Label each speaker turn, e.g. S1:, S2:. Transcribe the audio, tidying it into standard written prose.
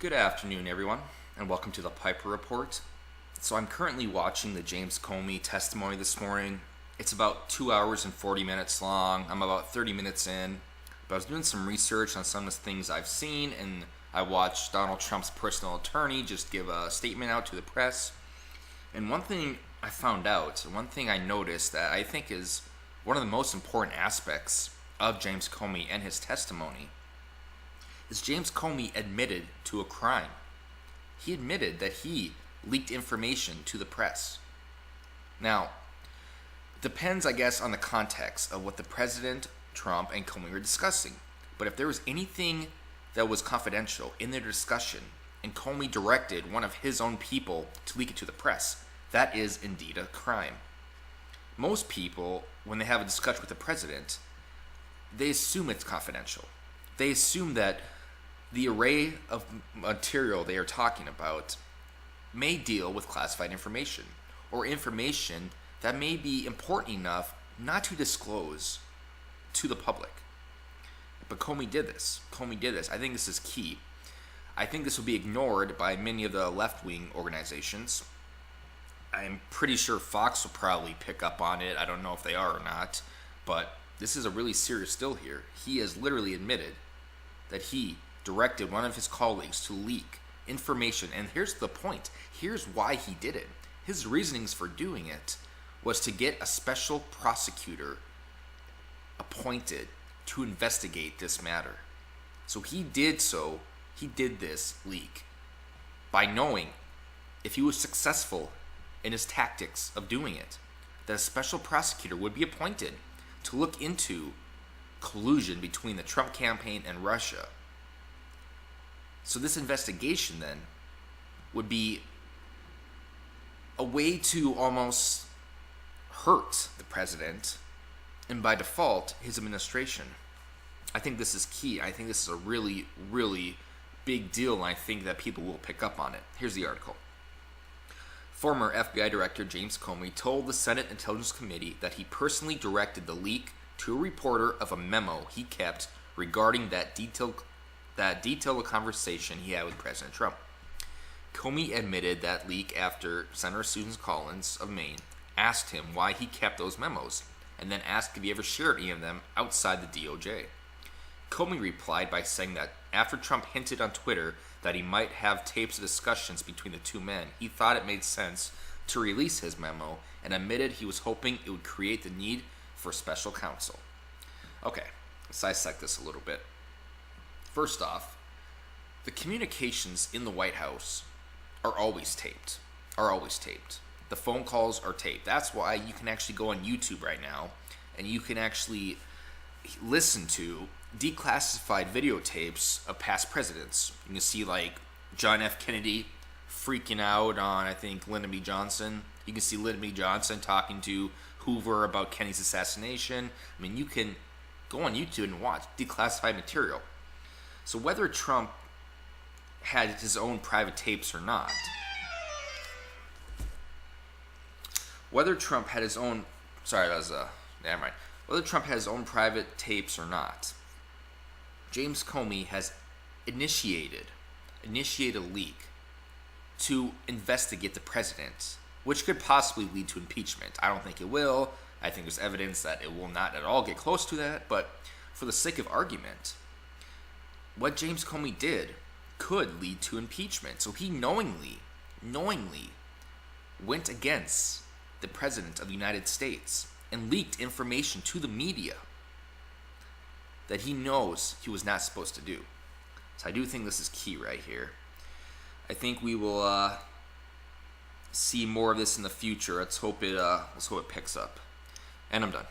S1: Good afternoon, everyone, and welcome to the Piper Report. So I'm currently watching the James Comey testimony this morning. It's about 2 hours and 40 minutes long. I'm about 30 minutes in, but I was doing some research on some of the things I've seen, and I watched Donald Trump's personal attorney just give a statement out to the press. And one thing I found out, one thing I noticed that I think is one of the most important aspects of James Comey and his testimony is James Comey admitted to a crime. He admitted that he leaked information to the press. Now, it depends, I guess, on the context of what the President, Trump, and Comey were discussing. But if there was anything that was confidential in their discussion, and Comey directed one of his own people to leak it to the press, that is indeed a crime. Most people, when they have a discussion with the President, they assume it's confidential. They assume that the array of material they are talking about may deal with classified information or information that may be important enough not to disclose to the public. But Comey did this. I think this is key. I think this will be ignored by many of the left-wing organizations. I'm pretty sure Fox will probably pick up on it. I don't know if they are or not, but this is a really serious deal here. He has literally admitted that he directed one of his colleagues to leak information. And here's the point. Here's why he did it. His reasonings for doing it was to get a special prosecutor appointed to investigate this matter. So he did this leak by knowing if he was successful in his tactics of doing it, that a special prosecutor would be appointed to look into collusion between the Trump campaign and Russia. So this investigation then would be a way to almost hurt the president and by default his administration. I think this is key. I think this is a really, really big deal, and I think that people will pick up on it. Here's the article. Former FBI Director James Comey told the Senate Intelligence Committee that he personally directed the leak to a reporter of a memo he kept regarding that detailed conversation he had with President Trump. Comey admitted that leak after Senator Susan Collins of Maine asked him why he kept those memos, and then asked if he ever shared any of them outside the DOJ. Comey replied by saying that after Trump hinted on Twitter that he might have tapes of discussions between the two men, he thought it made sense to release his memo, and admitted he was hoping it would create the need for special counsel. Okay, let's dissect this a little bit. First off, the communications in the White House are always taped. The phone calls are taped. That's why you can actually go on YouTube right now and you can actually listen to declassified videotapes of past presidents. You can see like John F. Kennedy freaking out on, I think, Lyndon B. Johnson. You can see Lyndon B. Johnson talking to Hoover about Kennedy's assassination. I mean, you can go on YouTube and watch declassified material. So whether Trump had his own private tapes or not, whether Trump had his own private tapes or not, James Comey has initiated a leak to investigate the president, which could possibly lead to impeachment. I don't think it will. I think there's evidence that it will not at all get close to that, but for the sake of argument, what James Comey did could lead to impeachment. So he knowingly went against the President of the United States and leaked information to the media that he knows he was not supposed to do. So I do think this is key right here. I think we will see more of this in the future. Let's hope it picks up. And I'm done.